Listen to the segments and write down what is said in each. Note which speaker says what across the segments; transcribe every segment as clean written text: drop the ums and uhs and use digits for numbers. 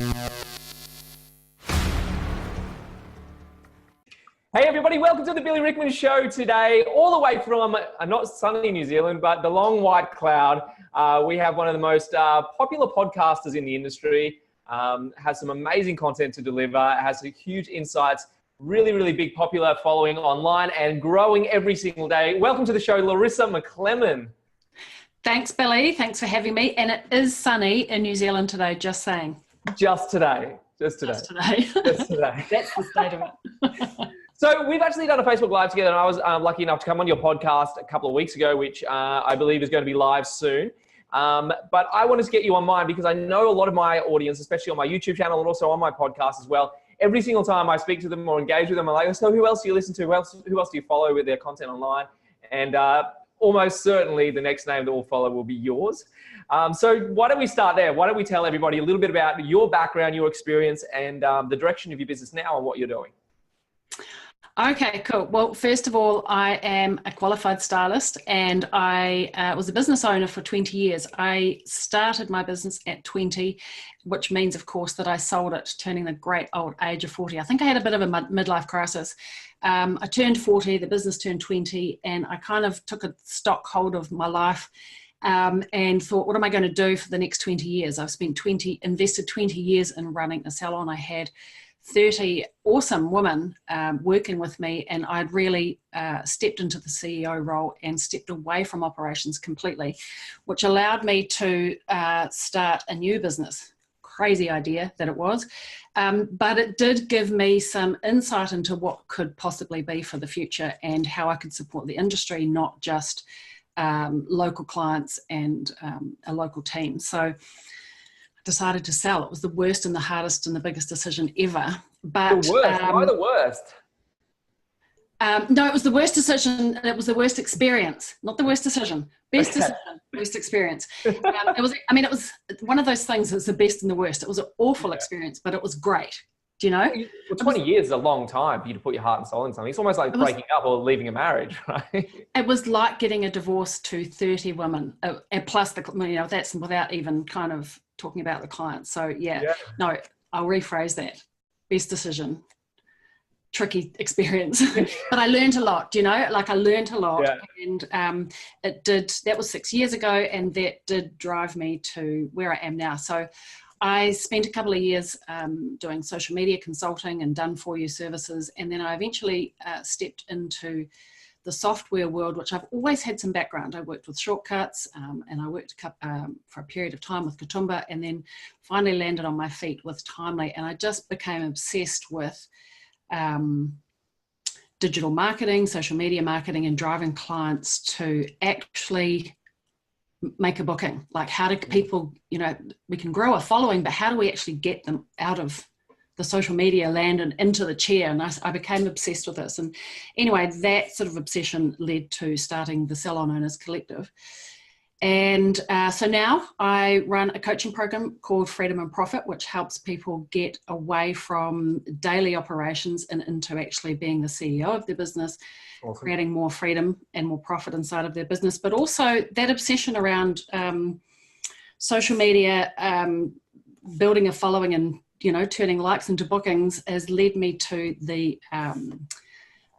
Speaker 1: Hey everybody, welcome to the Billy Rickman Show today, all the way from not sunny New Zealand, but the long white cloud. We have one of the most popular podcasters in the industry, has some amazing content to deliver, has huge insights, really big popular following online and growing every single day. Welcome to the show, Larissa Macleman.
Speaker 2: Thanks, Billy. Thanks for having me. And it is sunny in New Zealand today, just saying.
Speaker 1: Just today. Just today.
Speaker 2: That's the state of it.
Speaker 1: So we've actually done a Facebook Live together, and I was lucky enough to come on your podcast a couple of weeks ago, which I believe is going to be live soon. But I wanted to get you on mine because I know a lot of my audience, especially on my YouTube channel and also on my podcast as well, every single time I speak to them or engage with them, I'm like, so who else do you listen to? Who else do you follow with their content online? And almost certainly the next name that will follow will be yours. So why don't we start there? Why don't we tell everybody a little bit about your background, your experience, and the direction of your business now and what you're doing?
Speaker 2: Okay, cool. Well, first of all, I am a qualified stylist and I was a business owner for 20 years. I started my business at 20, which means, of course, that I sold it turning the great old age of 40. I think I had a bit of a midlife crisis. I turned 40, the business turned 20, and I kind of took a stock hold of my life and thought, what am I going to do for the next 20 years? I've invested 20 years in running a salon. I had 30 awesome women working with me, and I'd really stepped into the CEO role and stepped away from operations completely, which allowed me to start a new business. Crazy idea that it was, but it did give me some insight into what could possibly be for the future and how I could support the industry, not just local clients and a local team. So decided to sell. It was the worst and the hardest and the biggest decision ever. But
Speaker 1: the worst? Why the worst?
Speaker 2: No, it was the worst decision. It was the worst experience, not the worst decision. Best decision, worst experience. It was one of those things that's the best and the worst. It was an awful experience, but it was great. Do you know?
Speaker 1: Well, 20 years is a long time for you to put your heart and soul in something. It's almost like breaking up or leaving a marriage, right?
Speaker 2: It was like getting a divorce to 30 women, and plus that's without even kind of talking about the clients. So no, I'll rephrase that. Best decision, tricky experience, but I learned a lot, I learned a lot, and that was 6 years ago, and that did drive me to where I am now. So I spent a couple of years doing social media consulting and done for you services, and then I eventually stepped into the software world, which I've always had some background. I worked with Shortcuts and I worked for a period of time with Katoomba, and then finally landed on my feet with Timely, and I just became obsessed with digital marketing, social media marketing, and driving clients to actually make a booking. Like, how do people, we can grow a following, but how do we actually get them out of the social media land and into the chair? And I became obsessed with this. And anyway, that sort of obsession led to starting the Salon Owners Collective. And so now I run a coaching program called Freedom and Profit, which helps people get away from daily operations and into actually being the CEO of their business, awesome, creating more freedom and more profit inside of their business. But also that obsession around social media, building a following and turning likes into bookings has led me to the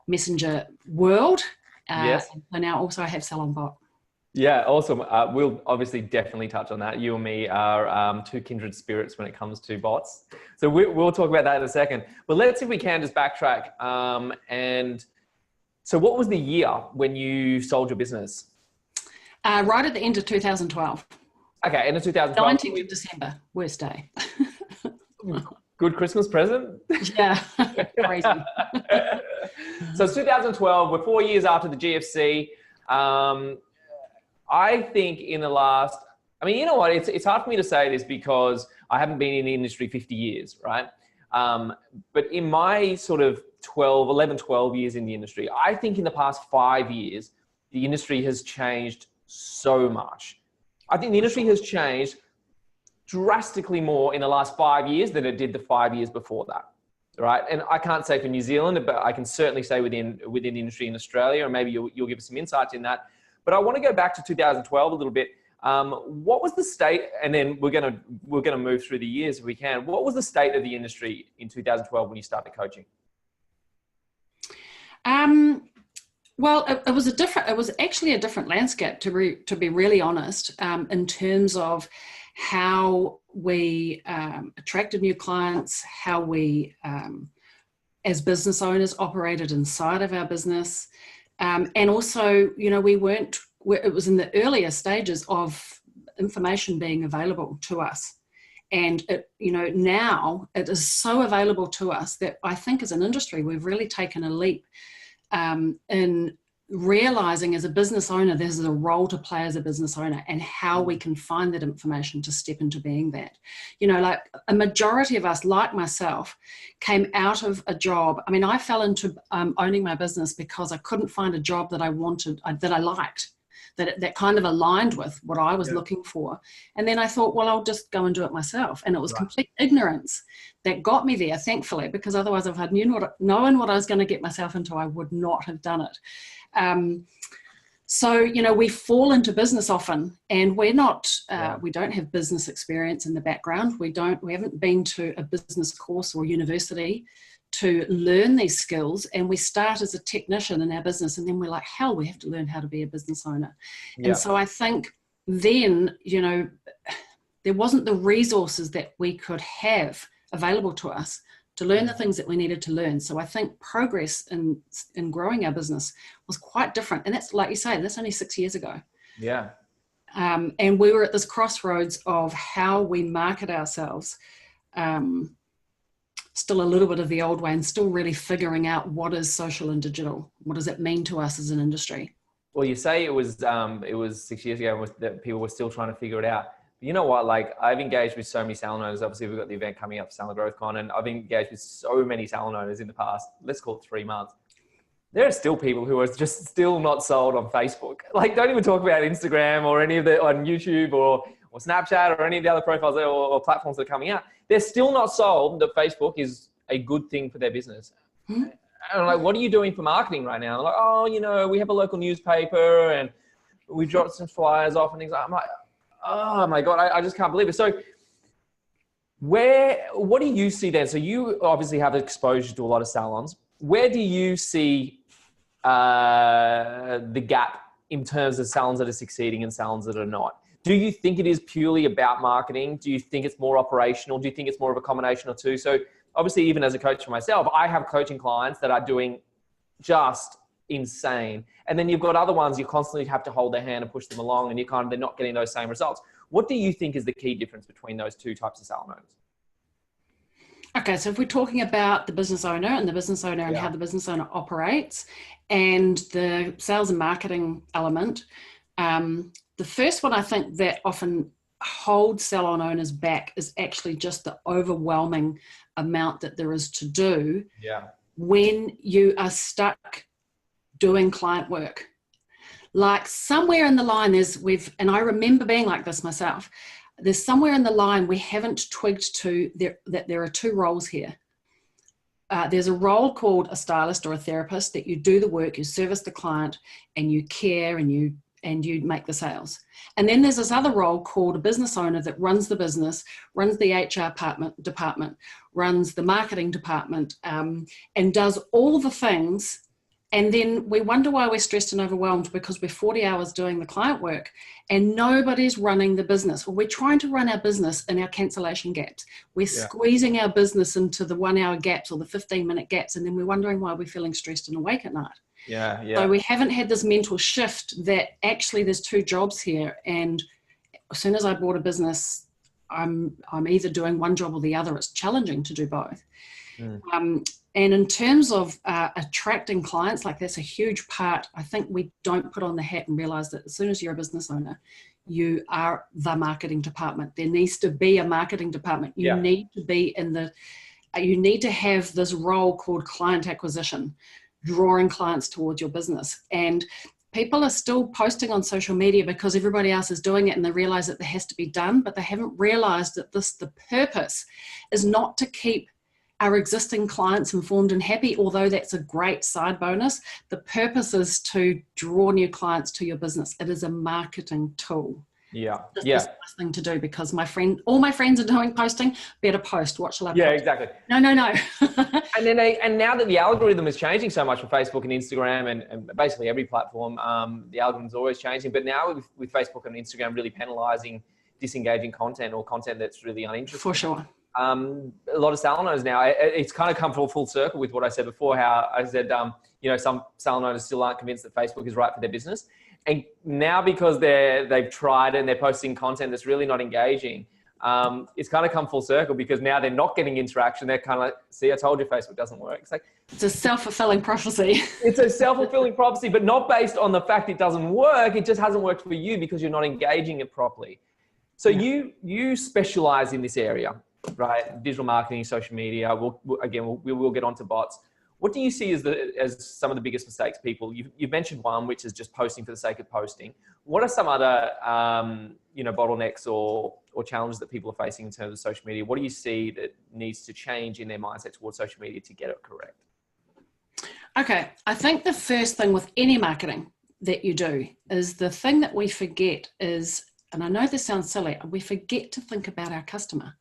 Speaker 2: messenger world.
Speaker 1: Yes.
Speaker 2: So now also I have Salon Bot.
Speaker 1: Yeah, awesome. We'll obviously definitely touch on that. You and me are two kindred spirits when it comes to bots. So we'll talk about that in a second. But let's see if we can just backtrack. And so what was the year when you sold your business?
Speaker 2: Right at the end of 2012.
Speaker 1: Okay, end of 2012.
Speaker 2: 19th of December, worst day.
Speaker 1: Good Christmas present?
Speaker 2: Yeah, crazy.
Speaker 1: So it's 2012, we're 4 years after the GFC. I think in the last, it's hard for me to say this because I haven't been in the industry 50 years, right? But in my sort of 12 years in the industry, I think in the past 5 years, the industry has changed so much. I think the industry has changed drastically more in the last 5 years than it did the 5 years before that, right? And I can't say for New Zealand, but I can certainly say within the industry in Australia, and maybe you'll give us some insights in that. But I want to go back to 2012 a little bit. What was the state, and then we're gonna move through the years if we can. What was the state of the industry in 2012 when you started coaching?
Speaker 2: Well, it was actually a different landscape, to be really honest, in terms of how we attracted new clients, how we, as business owners, operated inside of our business. And also, it was in the earlier stages of information being available to us. And now it is so available to us that I think as an industry, we've really taken a leap in realizing as a business owner, there's a role to play as a business owner and how we can find that information to step into being that. Like a majority of us, like myself, came out of a job. I mean, I fell into owning my business because I couldn't find a job that I wanted, that I liked, that kind of aligned with what I was looking for. And then I thought, well, I'll just go and do it myself. And it was complete ignorance that got me there, thankfully, because otherwise if I'd known what I was going to get myself into, I would not have done it. So, we fall into business often, and we're not, we don't have business experience in the background. We haven't been to a business course or university to learn these skills, and we start as a technician in our business, and then we're like, hell, we have to learn how to be a business owner. And so I think then, there wasn't the resources that we could have available to us to learn the things that we needed to learn. So I think progress in growing our business was quite different. And that's, like you say, that's only 6 years ago.
Speaker 1: Yeah.
Speaker 2: And we were at this crossroads of how we market ourselves. Still a little bit of the old way, and still really figuring out what is social and digital. What does it mean to us as an industry?
Speaker 1: Well, you say it was 6 years ago that people were still trying to figure it out. But you know what? Like, I've engaged with so many salon owners. Obviously, we've got the event coming up, Salon Growth Con, and I've engaged with so many salon owners in the past, let's call it 3 months. There are still people who are just still not sold on Facebook. Like, don't even talk about Instagram or any of on YouTube or Snapchat or any of the other profiles or platforms that are coming out. They're still not sold that Facebook is a good thing for their business. Mm-hmm. And I'm like, what are you doing for marketing right now? They're like, we have a local newspaper and we dropped some flyers off and things. I'm like, oh my God, I just can't believe it. So what do you see then? So you obviously have exposure to a lot of salons. Where do you see the gap in terms of salons that are succeeding and salons that are not? Do you think it is purely about marketing? Do you think it's more operational? Do you think it's more of a combination of two? So obviously, even as a coach for myself, I have coaching clients that are doing just insane. And then you've got other ones you constantly have to hold their hand and push them along, and they're not getting those same results. What do you think is the key difference between those two types of salon owners?
Speaker 2: Okay, so if we're talking about the business owner and how the business owner operates and the sales and marketing element, the first one I think that often holds salon owners back is actually just the overwhelming amount that there is to do when you are stuck doing client work. Like somewhere in the line and I remember being like this myself, there's somewhere in the line we haven't twigged to that there are two roles here. There's a role called a stylist or a therapist, that you do the work, you service the client, and you care, and you make the sales. And then there's this other role called a business owner that runs the business, runs the HR department, runs the marketing department, and does all the things. And then we wonder why we're stressed and overwhelmed, because we're 40 hours doing the client work and nobody's running the business. Well, we're trying to run our business in our cancellation gaps. We're squeezing our business into the 1 hour gaps or the 15-minute gaps. And then we're wondering why we're feeling stressed and awake at night. So we haven't had this mental shift that actually there's two jobs here. And as soon as I bought a business, I'm either doing one job or the other. It's challenging to do both. And in terms of attracting clients, like that's a huge part. I think we don't put on the hat and realize that as soon as you're a business owner, you are the marketing department. There needs to be a marketing department. You need to be you need to have this role called client acquisition, drawing clients towards your business. And people are still posting on social media because everybody else is doing it, and they realize that there has to be done, but they haven't realized that the purpose is not to keep our existing clients informed and happy, although that's a great side bonus. The purpose is to draw new clients to your business. It is a marketing tool.
Speaker 1: Yeah.
Speaker 2: This
Speaker 1: Yeah.
Speaker 2: is the best thing to do because all my friends are doing posting, better post. What shall I post?
Speaker 1: Yeah, exactly.
Speaker 2: No.
Speaker 1: And now that the algorithm is changing so much for Facebook and Instagram and basically every platform, the algorithm's always changing. But now with Facebook and Instagram really penalizing disengaging content or content that's really uninteresting.
Speaker 2: For sure.
Speaker 1: A lot of salon owners now, it's kind of come full circle with what I said before, how I said, some salon owners still aren't convinced that Facebook is right for their business. And now because they've tried and they're posting content that's really not engaging, it's kind of come full circle because now they're not getting interaction. They're kind of like, see, I told you Facebook doesn't work. It's like,
Speaker 2: it's a self-fulfilling prophecy.
Speaker 1: It's a self-fulfilling prophecy, but not based on the fact it doesn't work. It just hasn't worked for you because you're not engaging it properly. So you specialize in this area, right? Digital marketing, social media. We will get onto bots. What do you see as some of the biggest mistakes people? You've mentioned one, which is just posting for the sake of posting. What are some other, bottlenecks or challenges that people are facing in terms of social media? What do you see that needs to change in their mindset towards social media to get it correct?
Speaker 2: Okay, I think the first thing with any marketing that you do is the thing that we forget is, and I know this sounds silly, we forget to think about our customer.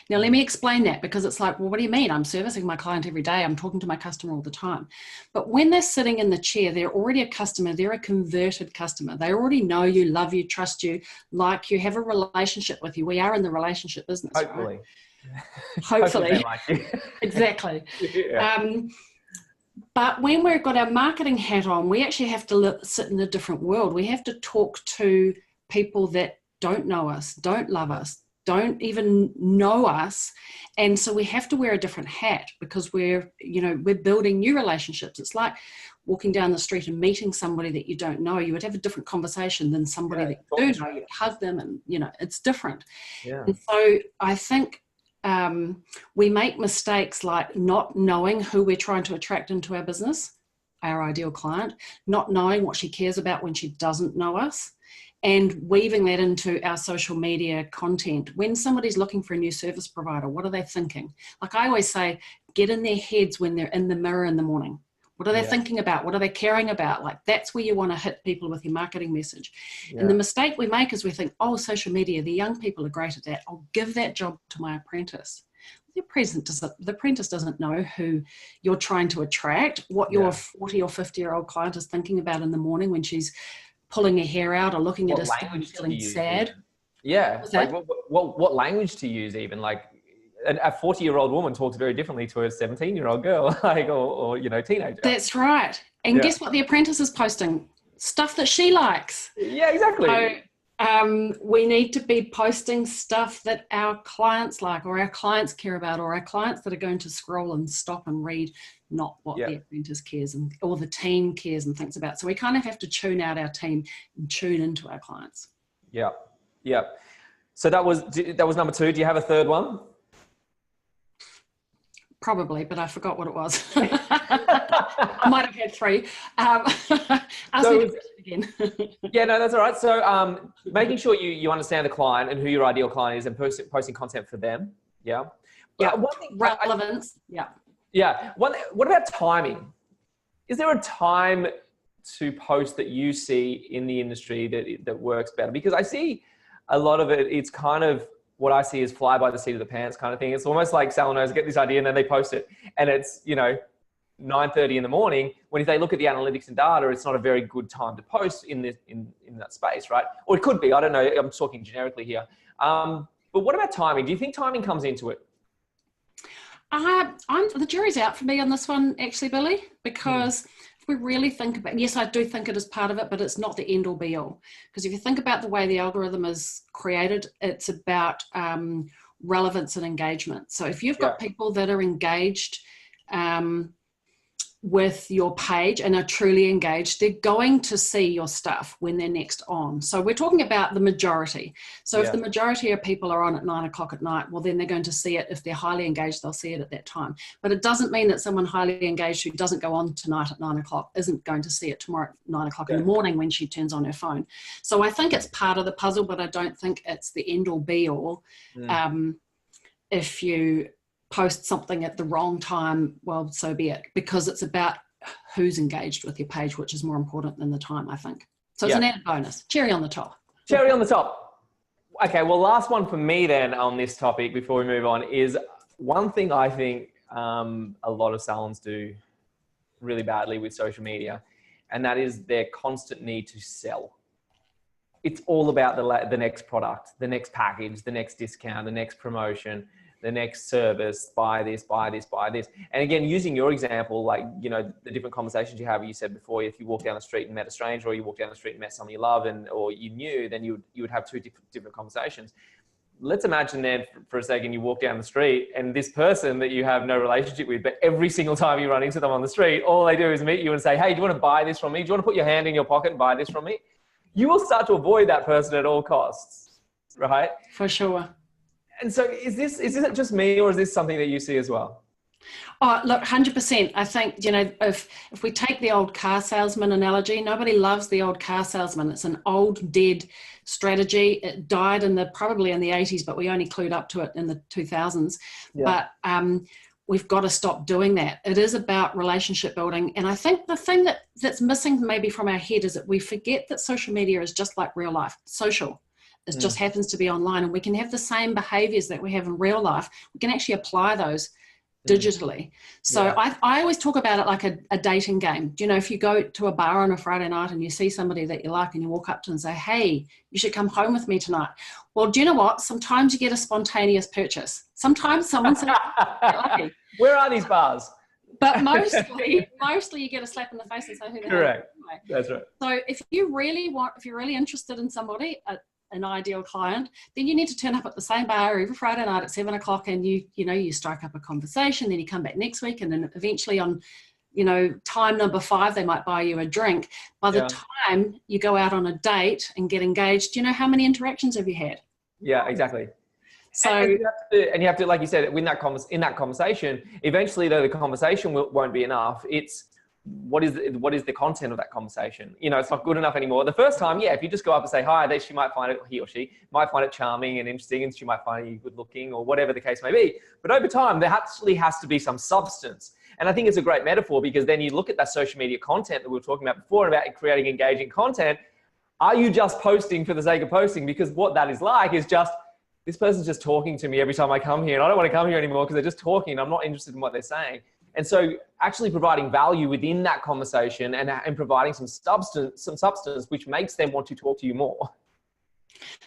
Speaker 2: Now, let me explain that because it's like, well, what do you mean? I'm servicing my client every day. I'm talking to my customer all the time. But when they're sitting in the chair, they're already a customer. They're a converted customer. They already know you, love you, trust you, like you, have a relationship with you. We are in the relationship business.
Speaker 1: Hopefully.
Speaker 2: Right? Hopefully.
Speaker 1: Like you.
Speaker 2: Exactly.
Speaker 1: Yeah.
Speaker 2: But when we've got our marketing hat on, we actually have to sit in a different world. We have to talk to people that don't know us, don't love us, don't even know us. And so we have to wear a different hat because we're building new relationships. It's like walking down the street and meeting somebody that you don't know. You would have a different conversation than somebody that you do know. You'd hug them and, it's different.
Speaker 1: Yeah.
Speaker 2: And so I think we make mistakes like not knowing who we're trying to attract into our business, our ideal client, not knowing what she cares about when she doesn't know us, and weaving that into our social media content. When somebody's looking for a new service provider, what are they thinking? Like I always say, get in their heads when they're in the mirror in the morning. What are they thinking about? What are they caring about? Like that's where you want to hit people with your marketing message. Yeah. And the mistake we make is we think, oh, social media, the young people are great at that. I'll give that job to my apprentice. The apprentice doesn't know who you're trying to attract, what your 40 or 50-year-old client is thinking about in the morning when she's pulling her hair out or looking at a skin feeling sad.
Speaker 1: Yeah. Like what language to use even? Like a 40-year-old woman talks very differently to a 17-year-old girl, like or teenager.
Speaker 2: That's right. And guess what the apprentice is posting? Stuff that she likes.
Speaker 1: Yeah, exactly.
Speaker 2: So we need to be posting stuff that our clients like or our clients care about or our clients that are going to scroll and stop and read, not what the apprentice cares or the team cares and thinks about. So we kind of have to tune out our team and tune into our clients. Yeah.
Speaker 1: Yeah. So that was number 2. Do you have a third one?
Speaker 2: Probably, but I forgot what it was. I might have had 3. Ask me again.
Speaker 1: Yeah, no, that's all right. So making sure you understand the client and who your ideal client is and posting content for them. Yeah.
Speaker 2: Yeah. One thing, relevance.
Speaker 1: Yeah. What about timing? Is there a time to post that you see in the industry that works better? Because I see a lot of it, it's kind of what I see is fly by the seat of the pants kind of thing. It's almost like salon owners get this idea and then they post it and it's, 9:30 in the morning, when if they look at the analytics and data, it's not a very good time to post in that space, right? Or it could be, I don't know, I'm talking generically here. But what about timing? Do you think timing comes into it?
Speaker 2: The jury's out for me on this one, actually, Billy, because if we really think about, yes, I do think it is part of it, but it's not the end all be all. Because if you think about the way the algorithm is created, it's about relevance and engagement. So if you've got people that are engaged with your page and are truly engaged, they're going to see your stuff when they're next on. So we're talking about the majority. So if the majority of people are on at 9 o'clock at night, well, then they're going to see it. If they're highly engaged, they'll see it at that time. But it doesn't mean that someone highly engaged who doesn't go on tonight at 9 o'clock isn't going to see it tomorrow at 9 o'clock in the morning when she turns on her phone. So I think it's part of the puzzle, but I don't think it's the end all be all. If you post something at the wrong time, well, so be it, because it's about who's engaged with your page, which is more important than the time, I think. So it's an added bonus. Cherry on the top.
Speaker 1: Cherry on the top. Okay, well, last one for me then on this topic before we move on is one thing I think a lot of salons do really badly with social media, and that is their constant need to sell. It's all about the next product, the next package, the next discount, the next promotion, the next service, buy this, buy this, buy this. And again, using your example, like, you know, the different conversations you have, you said before, if you walk down the street and met a stranger, or you walk down the street and met someone you love or you knew, then you would have two different conversations. Let's imagine then for a second, you walk down the street and this person that you have no relationship with, but every single time you run into them on the street, all they do is meet you and say, hey, do you want to buy this from me? Do you want to put your hand in your pocket and buy this from me? You will start to avoid that person at all costs, right?
Speaker 2: For sure.
Speaker 1: And so is this just me, or is this something that you see as well?
Speaker 2: Oh, look, 100%. I think, you know, if we take the old car salesman analogy, nobody loves the old car salesman. It's an old, dead strategy. It died probably in the 80s, but we only clued up to it in the 2000s. Yeah. But we've got to stop doing that. It is about relationship building. And I think the thing that's missing maybe from our head is that we forget that social media is just like real life. Social. It just happens to be online, and we can have the same behaviors that we have in real life. We can actually apply those digitally. So yeah. I always talk about it like a dating game. Do you know, if you go to a bar on a Friday night and you see somebody that you like and you walk up to them and say, hey, you should come home with me tonight. Well, do you know what? Sometimes you get a spontaneous purchase. Sometimes someone says, lucky.
Speaker 1: Where are these bars?
Speaker 2: But mostly you get a slap in the face and say, who the hell?
Speaker 1: Correct. That's right.
Speaker 2: So if you're really interested in somebody, an ideal client, then you need to turn up at the same bar every Friday night at 7 o'clock, and you strike up a conversation. Then you come back next week, and then eventually on, time number 5, they might buy you a drink. By the time you go out on a date and get engaged, do you know how many interactions have you had?
Speaker 1: Yeah, exactly.
Speaker 2: So
Speaker 1: and you have to, like you said, in that conversation, eventually though the conversation won't be enough. It's what is the content of that conversation? It's not good enough anymore. The first time, if you just go up and say hi, she might find it, he or she might find it charming and interesting, and she might find you good looking or whatever the case may be. But over time, there actually has to be some substance. And I think it's a great metaphor, because then you look at that social media content that we were talking about before, about creating engaging content. Are you just posting for the sake of posting? Because what that is like is just, this person's just talking to me every time I come here, and I don't want to come here anymore because they're just talking. I'm not interested in what they're saying. And so actually providing value within that conversation and providing some substance, which makes them want to talk to you more.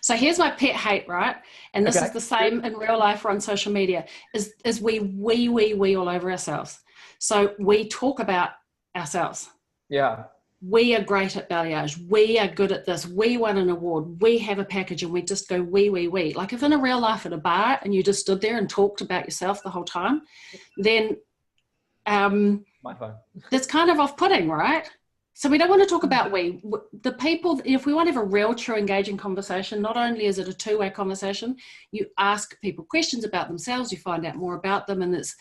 Speaker 2: So here's my pet hate, right? And this is the same in real life or on social media, is we all over ourselves. So we talk about ourselves. Yeah. We are great at balayage. We are good at this. We won an award. We have a package, and we just go we. Like if in a real life at a bar and you just stood there and talked about yourself the whole time, then my phone. That's kind of off-putting, right? So we don't want to talk about the people. If we want to have a real, true, engaging conversation, not only is it a two-way conversation, you ask people questions about themselves, you find out more about them, and it's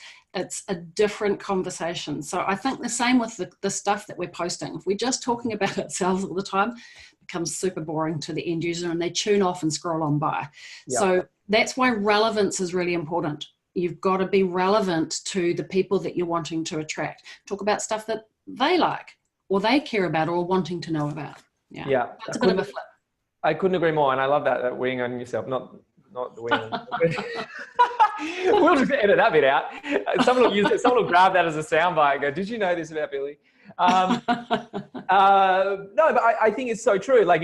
Speaker 2: a different conversation. So I think the same with the stuff that we're posting. If we're just talking about ourselves all the time, it becomes super boring to the end user, and they tune off and scroll on by. Yep. So that's why relevance is really important. You've got to be relevant to the people that you're wanting to attract. Talk about stuff that they like or they care about or wanting to know about. Yeah. That's a bit of a flip.
Speaker 1: I couldn't agree more. And I love that wing on yourself, not the wing. We'll just edit that bit out. Someone will grab that as a soundbite and go, did you know this about Billy? No, but I think it's so true. Like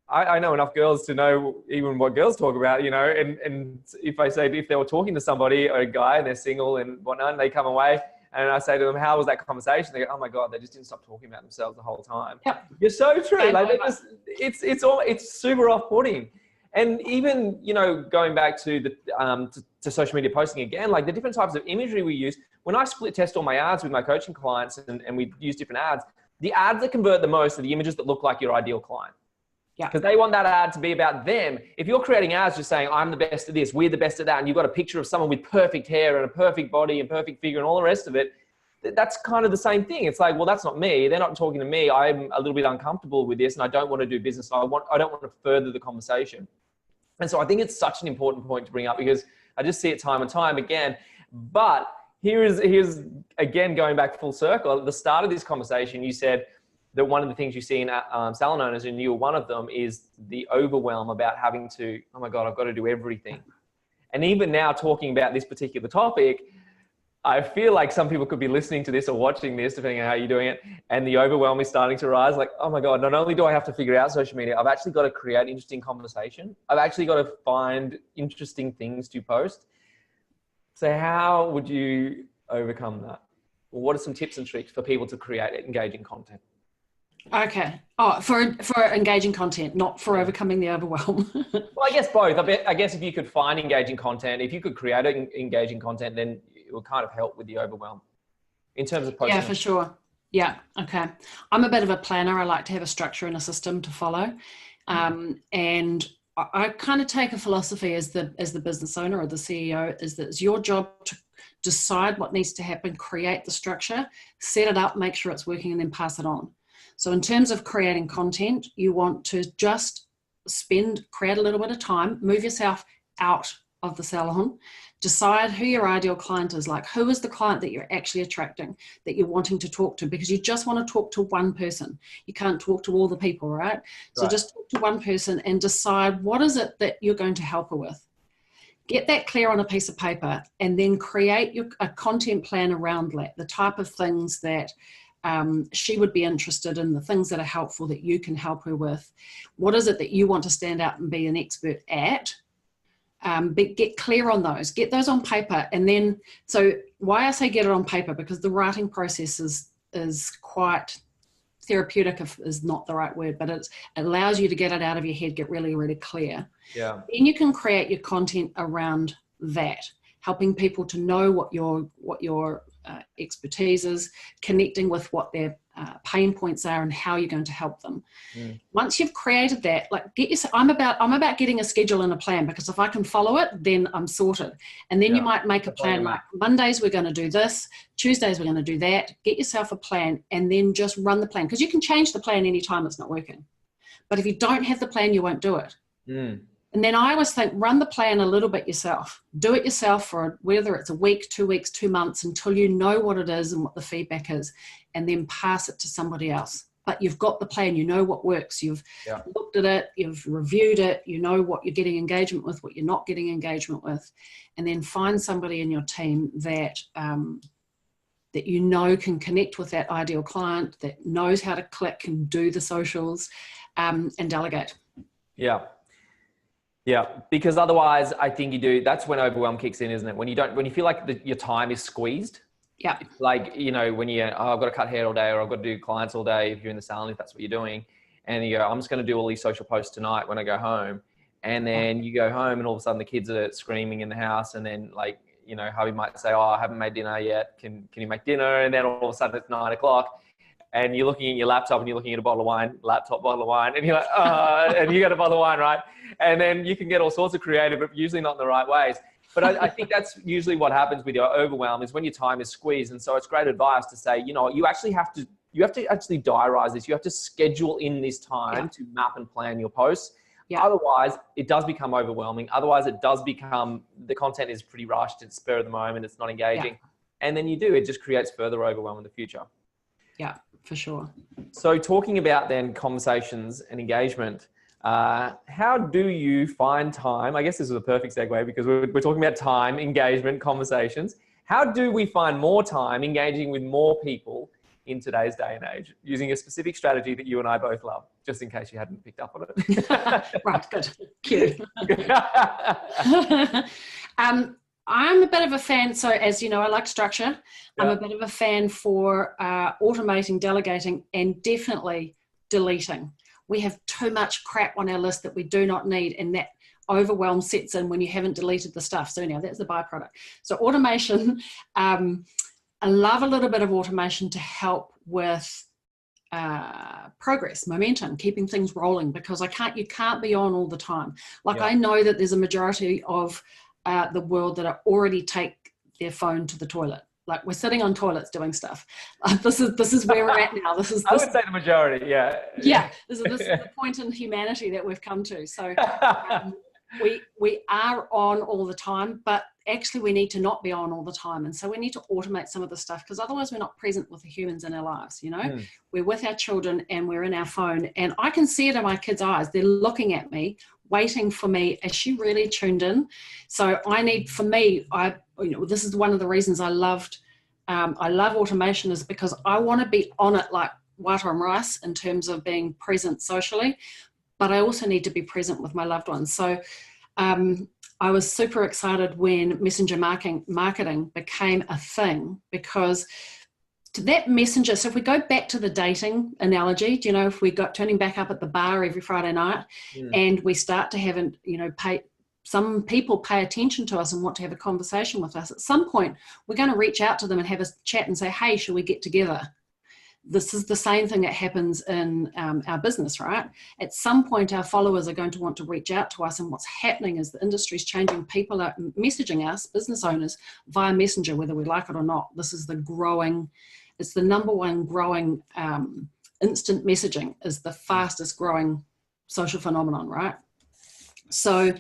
Speaker 1: I know enough girls to know even what girls talk about, and if they were talking to somebody or a guy and they're single and whatnot, and they come away and I say to them, how was that conversation? They go, oh my God, they just didn't stop talking about themselves the whole time. Yep. You're so true. Like it's super off-putting. And even, going back to to social media posting again, like the different types of imagery we use, when I split test all my ads with my coaching clients and we use different ads, the ads that convert the most are the images that look like your ideal client. Yeah. Because they want that ad to be about them. If you're creating ads just saying, I'm the best at this, we're the best at that, and you've got a picture of someone with perfect hair and a perfect body and perfect figure and all the rest of it, that's kind of the same thing. It's like, well, that's not me. They're not talking to me. I'm a little bit uncomfortable with this, and I don't want to do business. I don't want to further the conversation. And so I think it's such an important point to bring up, because I just see it time and time again. But here's again, going back full circle. At the start of this conversation, you said, that one of the things you see in salon owners, and you're one of them, is the overwhelm about having to, oh my God, I've got to do everything. And even now, talking about this particular topic, I feel like some people could be listening to this or watching this, depending on how you're doing it, and the overwhelm is starting to rise. Like, oh my God, not only do I have to figure out social media, I've actually got to create interesting conversation. I've actually got to find interesting things to post. So how would you overcome that? Well, what are some tips and tricks for people to create engaging content?
Speaker 2: Okay. Oh, for engaging content, not for overcoming the overwhelm.
Speaker 1: Well, I guess both. I guess if you could find engaging content, if you could create engaging content, then it will kind of help with the overwhelm in terms of posting.
Speaker 2: Yeah, for sure. Yeah. Okay. I'm a bit of a planner. I like to have a structure and a system to follow. And I kind of take a philosophy as the business owner or the CEO is that it's your job to decide what needs to happen, create the structure, set it up, make sure it's working, and then pass it on. So in terms of creating content, you want to just create a little bit of time, move yourself out of the salon, decide who your ideal client is, like who is the client that you're actually attracting, that you're wanting to talk to, because you just want to talk to one person. You can't talk to all the people, right? So just talk to one person and decide what is it that you're going to help her with. Get that clear on a piece of paper and then create a content plan around that, the type of things that she would be interested in, the things that are helpful that you can help her with. What is it that you want to stand out and be an expert at? But get clear on those, get those on paper. And then, so why I say get it on paper, because the writing process is quite therapeutic, is not the right word, but it allows you to get it out of your head, get really, really clear.
Speaker 1: Yeah.
Speaker 2: Then you can create your content around that, helping people to know what your expertise is, connecting with what their pain points are and how you're going to help them. Once you've created that, like I'm about getting a schedule and a plan, because if I can follow it, then I'm sorted. And then you might make a plan, like Mondays we're going to do this, Tuesdays we're going to do that. Get yourself a plan and then just run the plan, because you can change the plan anytime it's not working. But if you don't have the plan, you won't do it. And then I always think, run the plan a little bit yourself. Do it yourself for whether it's a week, 2 weeks, 2 months, until you know what it is and what the feedback is, and then pass it to somebody else. But you've got the plan, you know what works, you've looked at it, you've reviewed it, you know what you're getting engagement with, what you're not getting engagement with, and then find somebody in your team that that you know can connect with that ideal client, that knows how to click and do the socials, and delegate.
Speaker 1: Yeah, because otherwise I think that's when overwhelm kicks in, isn't it? When you feel like your time is squeezed.
Speaker 2: Yeah.
Speaker 1: Like, when I've got to cut hair all day, or I've got to do clients all day, if you're in the salon, if that's what you're doing. And you go, I'm just going to do all these social posts tonight when I go home. And then you go home and all of a sudden the kids are screaming in the house. And then hubby might say, oh, I haven't made dinner yet. Can you make dinner? And then all of a sudden it's 9 o'clock. And you're looking at your laptop and you're looking at a bottle of wine, bottle of wine, and you're like, and you got a bottle of wine, right? And then you can get all sorts of creative, but usually not in the right ways. But I think that's usually what happens with your overwhelm, is when your time is squeezed. And so it's great advice to say, you actually have to actually diarize this. You have to schedule in this time to map and plan your posts. Otherwise, it does become overwhelming. Otherwise, it does become, the content is pretty rushed. It's spur of the moment. It's not engaging. And then it just creates further overwhelm in the future.
Speaker 2: Yeah, for sure.
Speaker 1: So talking about then conversations and engagement, how do you find time? I guess this is a perfect segue, because we're talking about time, engagement, conversations. How do we find more time engaging with more people in today's day and age, using a specific strategy that you and I both love, just in case you hadn't picked up on it?
Speaker 2: Right, good. Cute. I'm a bit of a fan, so as you know, I like structure. I'm a bit of a fan for automating, delegating, and definitely deleting. We have too much crap on our list that we do not need, and that overwhelm sets in when you haven't deleted the stuff. So now that's the byproduct. So automation, I love a little bit of automation to help with progress, momentum, keeping things rolling, because you can't be on all the time. I know that there's a majority of the world that already take their phone to the toilet. Like, we're sitting on toilets doing stuff. This is where we're at now. I
Speaker 1: would say the majority,
Speaker 2: Yeah, this is the point in humanity that we've come to. So we are on all the time, but actually we need to not be on all the time. And so we need to automate some of the stuff, because otherwise we're not present with the humans in our lives. We're with our children and we're in our phone, and I can see it in my kids' eyes. They're looking at me, waiting for me. Is she really tuned in? So this is one of the reasons I love automation, is because I want to be on it like water and rice in terms of being present socially, but I also need to be present with my loved ones. So I was super excited when messenger marketing became a thing, because to that messenger, so if we go back to the dating analogy, if we got turning back up at the bar every Friday night, and we start to have, some people pay attention to us and want to have a conversation with us, at some point we're going to reach out to them and have a chat and say, hey, should we get together? This is the same thing that happens in our business, right? At some point, our followers are going to want to reach out to us, and what's happening is the industry's changing. People are messaging us, business owners, via Messenger, whether we like it or not. This is it's the number one growing, instant messaging is the fastest growing social phenomenon, right? So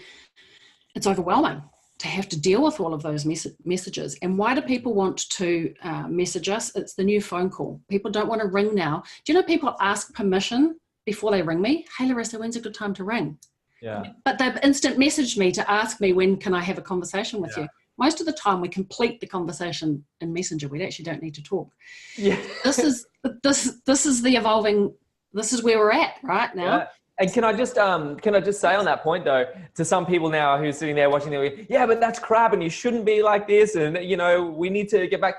Speaker 2: it's overwhelming to have to deal with all of those messages. And why do people want to message us? It's the new phone call. People don't want to ring now. Do you know people ask permission before they ring me? Hey, Larissa, when's a good time to ring?
Speaker 1: Yeah.
Speaker 2: But they've instant messaged me to ask me, when can I have a conversation with you? Most of the time we complete the conversation in Messenger. We actually don't need to talk.
Speaker 1: Yeah.
Speaker 2: This is the evolving, this is where we're at right now.
Speaker 1: Yeah. And can I just say on that point though, to some people now who's sitting there watching, but that's crap and you shouldn't be like this, and we need to get back.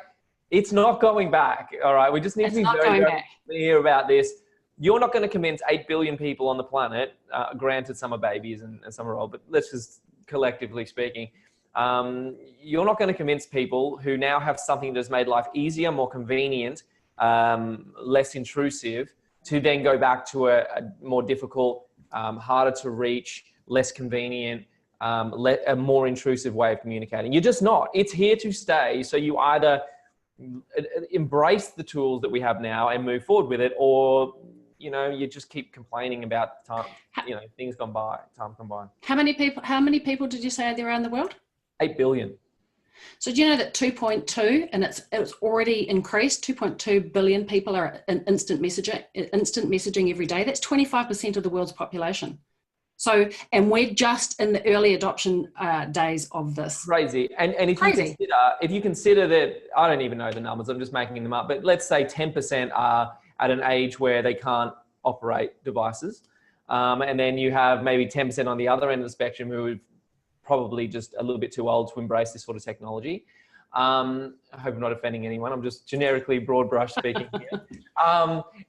Speaker 1: It's not going back. All right, we just need to be very clear about this. You're not going to convince 8 billion people on the planet. Granted, some are babies and some are old, but let's just collectively speaking, you're not going to convince people who now have something that's made life easier, more convenient, less intrusive, to then go back to a more difficult, harder to reach, less convenient, a more intrusive way of communicating. You're just not. It's here to stay. So you either embrace the tools that we have now and move forward with it, or you just keep complaining about time, things gone by, time gone by.
Speaker 2: How many people did you say are there around the world?
Speaker 1: 8 billion.
Speaker 2: So do you know that 2.2, and it's already increased, 2.2 billion people are in instant messaging every day. That's 25% of the world's population. So, and we're just in the early adoption days of this.
Speaker 1: Crazy. And if you consider that, I don't even know the numbers, I'm just making them up, but let's say 10% are at an age where they can't operate devices. And then you have maybe 10% on the other end of the spectrum who have probably just a little bit too old to embrace this sort of technology. I hope I'm not offending anyone. I'm just generically broad brush speaking here.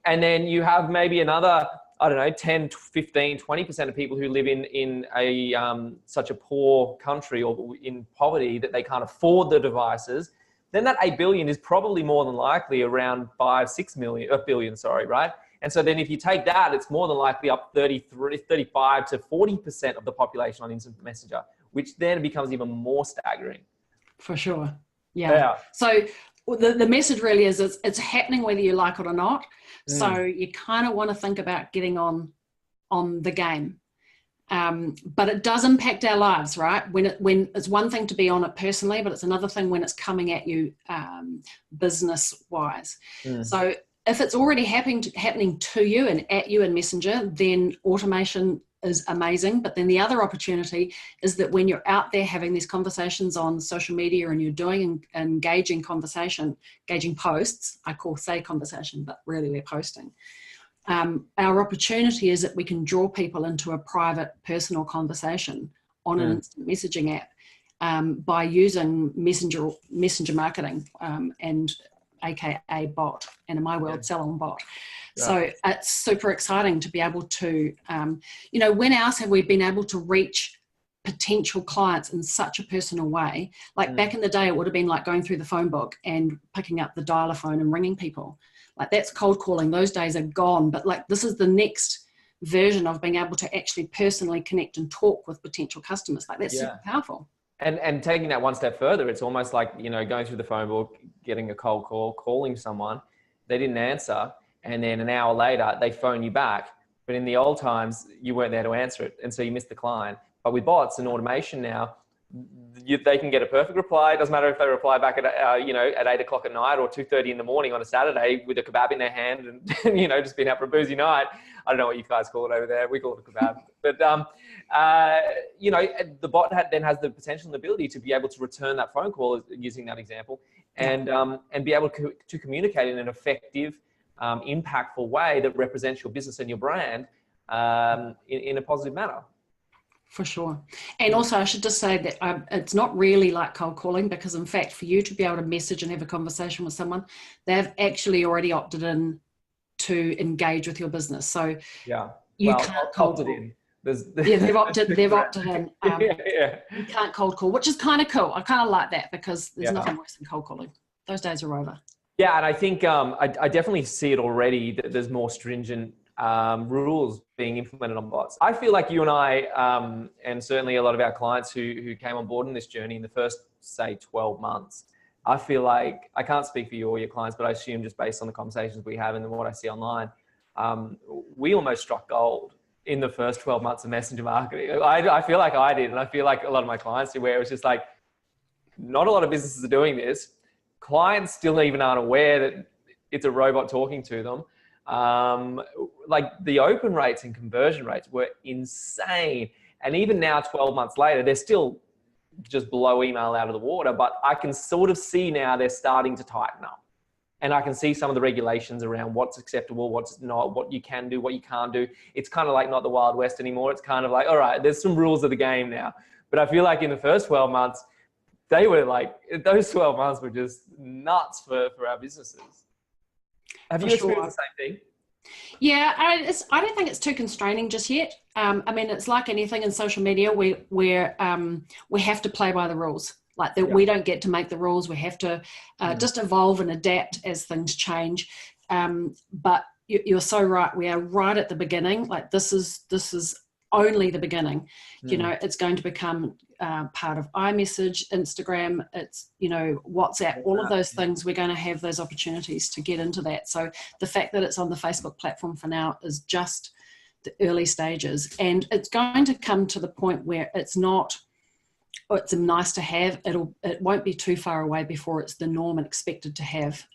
Speaker 1: And then you have maybe another, 10, 15, 20% of people who live in a such a poor country or in poverty that they can't afford the devices. Then that 8 billion is probably more than likely around 5-6 billion, right? And so then if you take that, it's more than likely up 35 to 40% of the population on instant messenger, which then becomes even more staggering.
Speaker 2: For sure. Yeah. So the message really is it's happening whether you like it or not. So you kind of want to think about getting on the game. But it does impact our lives, right? When it's one thing to be on it personally, but it's another thing when it's coming at you business wise. So if it's already happening to you and at you in Messenger, then automation is amazing. But then the other opportunity is that when you're out there having these conversations on social media and you're doing engaging posts, I say conversation, but really we're posting. Our opportunity is that we can draw people into a private personal conversation on an instant messaging app by using messenger marketing and AKA bot, and in my world, Salon bot. Yeah. So it's super exciting to be able to, when else have we been able to reach potential clients in such a personal way? Like back in the day, it would have been like going through the phone book and picking up the dialer phone and ringing people. Like that's cold calling. Those days are gone. But like this is the next version of being able to actually personally connect and talk with potential customers. Like that's super powerful.
Speaker 1: And taking that one step further, it's almost like, going through the phone book, getting a cold call, calling someone, they didn't answer. And then an hour later, they phone you back. But in the old times, you weren't there to answer it. And so you missed the client. But with bots and automation now, they can get a perfect reply. It doesn't matter if they reply back at, at 8 o'clock at night or 2:30 in the morning on a Saturday with a kebab in their hand and, just been out for a boozy night. I don't know what you guys call it over there. We call it a kebab. But, the bot then has the potential and ability to be able to return that phone call, using that example, and be able to communicate in an effective, impactful way that represents your business and your brand in a positive manner.
Speaker 2: For sure. And also I should just say that it's not really like cold calling, because in fact, for you to be able to message and have a conversation with someone, they've actually already opted in to engage with your business. So you can't cold call. They've opted in. You can't cold call, which is kind of cool. I kind of like that, because there's nothing worse than cold calling. Those days are over.
Speaker 1: Yeah, and I think I definitely see it already that there's more stringent rules being implemented on bots. I feel like you and I, and certainly a lot of our clients who came on board in this journey in the first, say, 12 months, I feel like, I can't speak for you or your clients, but I assume just based on the conversations we have and what I see online, we almost struck gold in the first 12 months of messenger marketing. I feel like I did, and I feel like a lot of my clients do, where it was just like, not a lot of businesses are doing this. Clients still even aren't aware that it's a robot talking to them. Like the open rates and conversion rates were insane. And even now, 12 months later, they're still just blow email out of the water, but I can sort of see now they're starting to tighten up. And I can see some of the regulations around what's acceptable, what's not, what you can do, what you can't do. It's kind of like not the Wild West anymore. It's kind of like, all right, there's some rules of the game now. But I feel like in the first 12 months, they were like, those 12 months were just nuts for our businesses. Have you experienced the same thing?
Speaker 2: Yeah, I don't think it's too constraining just yet. I mean, it's like anything in social media where we have to play by the rules. Like that, we don't get to make the rules. We have to just evolve and adapt as things change. But you're so right. We are right at the beginning. Like this is only the beginning. It's going to become part of iMessage, Instagram, it's, WhatsApp, all of those things. We're going to have those opportunities to get into that. So the fact that it's on the Facebook platform for now is just the early stages. And it's going to come to the point where it's a nice to have. It won't be too far away before it's the norm and expected to have.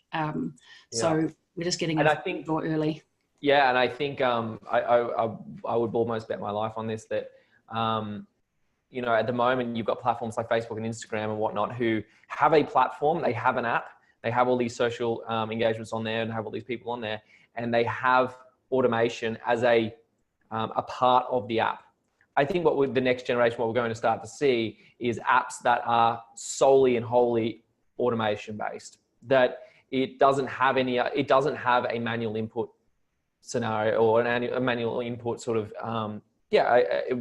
Speaker 2: So we're just getting in early.
Speaker 1: Yeah, and I think I would almost bet my life on this, that at the moment you've got platforms like Facebook and Instagram and whatnot who have a platform, they have an app, they have all these social engagements on there and have all these people on there, and they have automation as a part of the app. I think the next generation, what we're going to start to see is apps that are solely and wholly automation based, that it doesn't have a manual input scenario or a manual input sort of,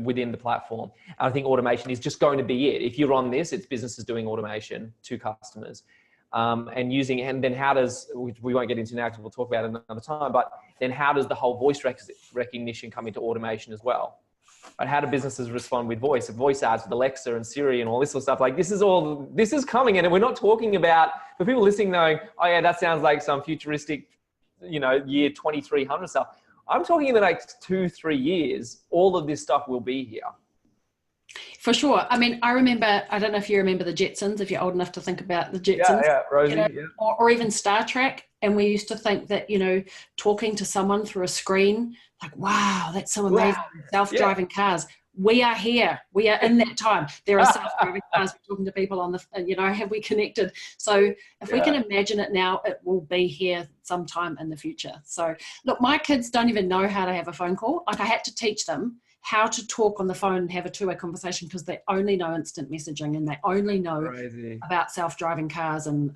Speaker 1: within the platform. And I think automation is just going to be it. If you're on this, it's businesses doing automation to customers. And then how does, which we won't get into now because we'll talk about it another time, but then how does the whole voice recognition come into automation as well? And how do businesses respond with voice ads with Alexa and Siri and all this sort of stuff? Like this is coming, and we're not talking about, for people listening knowing, oh yeah, that sounds like some futuristic, year 2300 stuff. I'm talking in the next 2-3 years, all of this stuff will be here.
Speaker 2: For sure. I mean, I don't know if you remember the Jetsons, if you're old enough to think about the Jetsons.
Speaker 1: Yeah, Rosie.
Speaker 2: Or even Star Trek. And we used to think that, talking to someone through a screen, like, wow, that's so amazing. Wow. Self-driving cars. We are here. We are in that time. There are self-driving cars. We're talking to people on have we connected? So if we can imagine it now, it will be here sometime in the future. So look, my kids don't even know how to have a phone call. Like I had to teach them how to talk on the phone and have a two-way conversation because they only know instant messaging and they only know about self-driving cars. And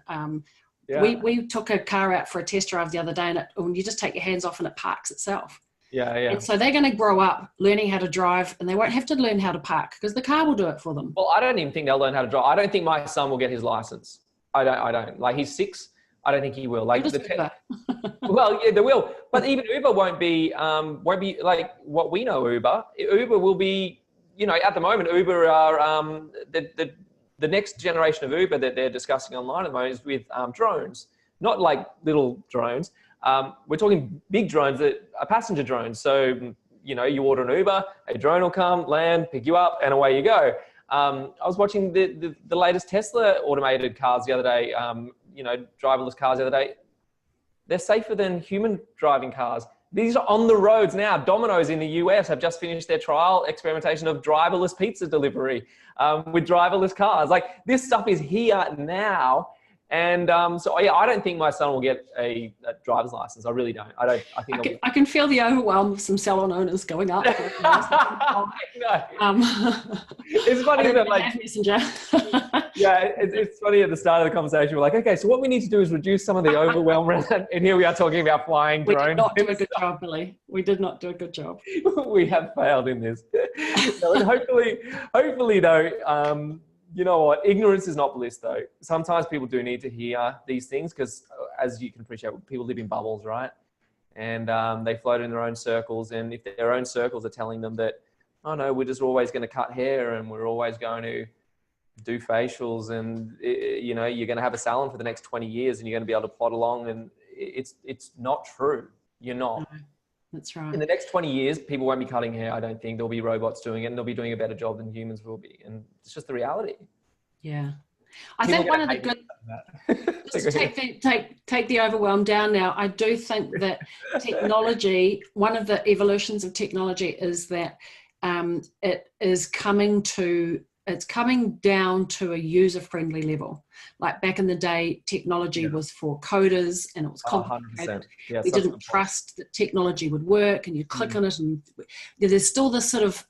Speaker 2: we took a car out for a test drive the other day, and you just take your hands off and it parks itself.
Speaker 1: Yeah.
Speaker 2: And so they're going to grow up learning how to drive, and they won't have to learn how to park because the car will do it for them.
Speaker 1: Well, I don't even think they'll learn how to drive. I don't think my son will get his license. I don't. Like he's 6. I don't think he will. Like well, yeah, they will. But even Uber won't be like what we know Uber. Uber will be, at the moment, Uber are the next generation of Uber that they're discussing online at the moment is with drones, not like little drones. We're talking big drones that are passenger drones. So, you order an Uber, a drone will come, land, pick you up, and away you go. I was watching the latest Tesla automated cars the other day, driverless cars the other day. They're safer than human driving cars. These are on the roads now. Domino's in the US have just finished their trial experimentation of driverless pizza delivery with driverless cars. Like, this stuff is here now. And I don't think my son will get a driver's license. I really don't.
Speaker 2: I can feel the overwhelm of some Salon owners going up.
Speaker 1: It's funny, isn't it? Like,
Speaker 2: Messenger.
Speaker 1: yeah, it's funny at the start of the conversation. We're like, okay, so what we need to do is reduce some of the overwhelm. And here we are talking about flying drones.
Speaker 2: We did not do a good job, Billy. We did not do a good job.
Speaker 1: We have failed in this. No, and hopefully though, you know what? Ignorance is not bliss, though. Sometimes people do need to hear these things because, as you can appreciate, people live in bubbles, right? And they float in their own circles. And if their own circles are telling them that, oh no, we're just always going to cut hair and we're always going to do facials, and you're going to have a salon for the next 20 years and you're going to be able to plod along, and it's not true. You're not.
Speaker 2: No, that's right.
Speaker 1: In the next 20 years, people won't be cutting hair. I don't think there'll be robots doing it, and they'll be doing a better job than humans will be. And it's just the reality.
Speaker 2: Yeah. I think one of the good, just take the overwhelm down now. I do think that technology, one of the evolutions of technology is that it's coming down to a user-friendly level. Like back in the day, technology was for coders and it was complicated.
Speaker 1: Yes,
Speaker 2: we didn't trust that technology would work, and you click on it, and there's still this sort of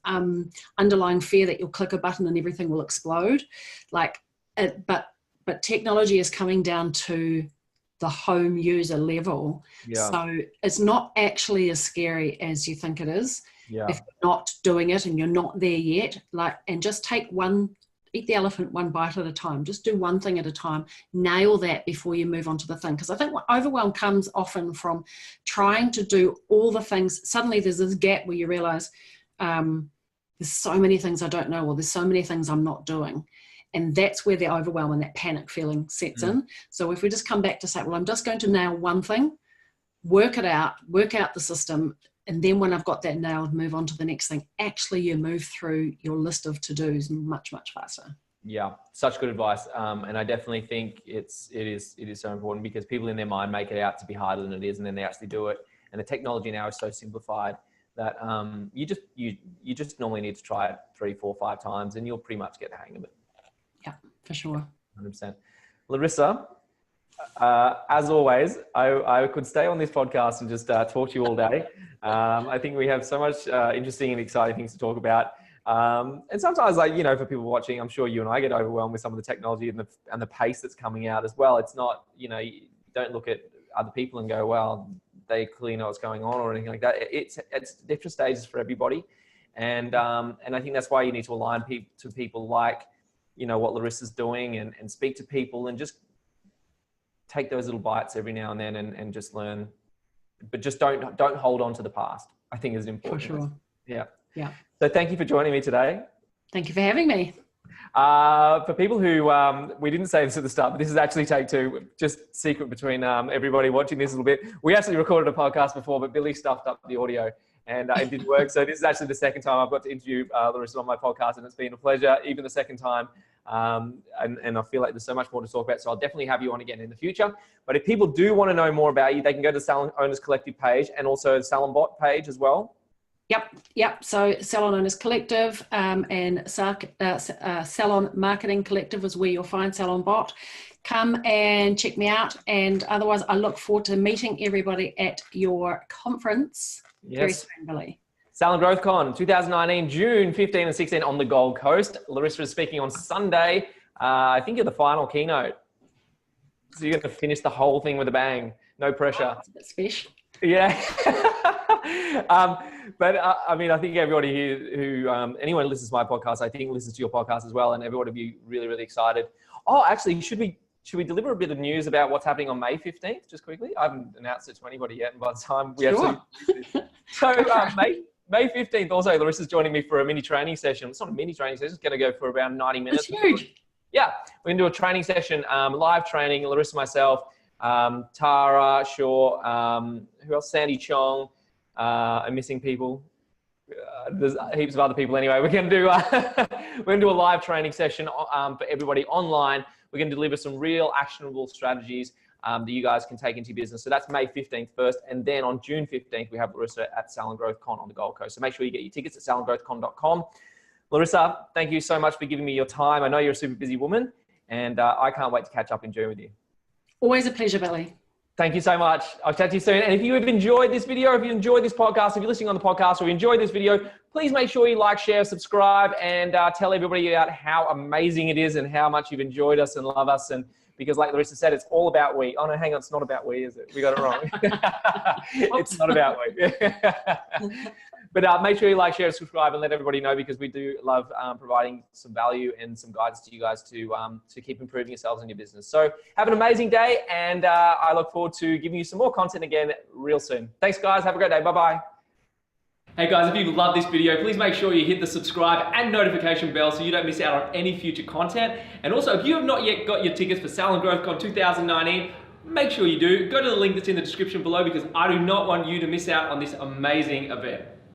Speaker 2: underlying fear that you'll click a button and everything will explode. But technology is coming down to the home user level. Yeah. So it's not actually as scary as you think it is. Yeah. If you're not doing it and you're not there yet, and just eat the elephant one bite at a time. Just do one thing at a time. Nail that before you move on to the thing. Because I think what overwhelm comes often from trying to do all the things. Suddenly there's this gap where you realize there's so many things I don't know, or there's so many things I'm not doing. And that's where the overwhelm and that panic feeling sets in. So if we just come back to say, well, I'm just going to nail one thing, work out the system, and then when I've got that nailed, move on to the next thing. Actually, you move through your list of to-dos much, much faster. Yeah, such good advice. And I definitely think it is so important, because people in their mind make it out to be harder than it is, and then they actually do it. And the technology now is so simplified that you just normally need to try it 3, 4, 5 times, and you'll pretty much get the hang of it. Yeah, for sure. 100%. Larissa, as always, I could stay on this podcast and just talk to you all day. I think we have so much interesting and exciting things to talk about. And sometimes, for people watching, I'm sure you and I get overwhelmed with some of the technology and the pace that's coming out as well. It's not, you don't look at other people and go, well, they clearly know what's going on or anything like that. It's different stages for everybody. And I think that's why you need to align to people like, what Larissa's doing, and speak to people and just take those little bites every now and then and just learn, but just don't hold on to the past. I think is important. For sure. Yeah. Yeah. So thank you for joining me today. Thank you for having me. For people who, we didn't say this at the start, but this is actually take 2, just secret between everybody watching this a little bit. We actually recorded a podcast before, but Billy stuffed up the audio and it didn't work. So this is actually the second time I've got to interview Larissa on my podcast, and it's been a pleasure, even the second time. And I feel like there's so much more to talk about, so I'll definitely have you on again in the future. But if people do want to know more about you, they can go to the Salon Owners Collective page and also the Salon Bot page as well. Yep. So Salon Owners Collective and Salon Marketing Collective is where you'll find Salon Bot. Come and check me out. And otherwise, I look forward to meeting everybody at your conference very soon, Billy. Salon Growth Con 2019, June 15 and 16 on the Gold Coast. Larissa is speaking on Sunday. I think you're the final keynote. So you're going to finish the whole thing with a bang. No pressure. That's a bit special. Yeah. But I think everybody here who, anyone who listens to my podcast, I think listens to your podcast as well. And everybody will be really, really excited. Oh, actually, should we deliver a bit of news about what's happening on May 15th, just quickly? I haven't announced it to anybody yet. And by the time we actually... So May 15th, also, Larissa's joining me for a mini training session. It's not a mini training session. It's going to go for around 90 minutes. That's huge. Yeah. We're going to do a training session, live training, Larissa, myself, Tara, Shaw, who else? Sandy Chong. I'm missing people.
Speaker 1: There's heaps of other people anyway. We're going to do we're going to do a live training session for everybody online. We're going to deliver some real actionable strategies that you guys can take into your business. So that's May 15th first, and then on June 15th we have Larissa at Salon Growth Con on the Gold Coast. So make sure you get your tickets at salongrowthcon.com. Larissa, thank you so much for giving me your time. I know you're a super busy woman, and I can't wait to catch up in June with you.
Speaker 2: Always a pleasure, Billy.
Speaker 1: Thank you so much. I'll chat to you soon. And if you have enjoyed this video, if you enjoyed this podcast, if you're listening on the podcast or you enjoyed this video, please make sure you like, share, subscribe, and tell everybody about how amazing it is and how much you've enjoyed us and love us. And because like Larissa said, it's all about we. Oh no, hang on, it's not about we, is it? We got it wrong. It's not about we. But make sure you like, share, subscribe, and let everybody know, because we do love providing some value and some guidance to you guys to keep improving yourselves in your business. So have an amazing day, and I look forward to giving you some more content again real soon. Thanks, guys. Have a great day. Bye-bye. Hey guys, if you love this video, please make sure you hit the subscribe and notification bell so you don't miss out on any future content. And also, if you have not yet got your tickets for Salon Growth Con 2019, make sure you do. Go to the link that's in the description below, because I do not want you to miss out on this amazing event.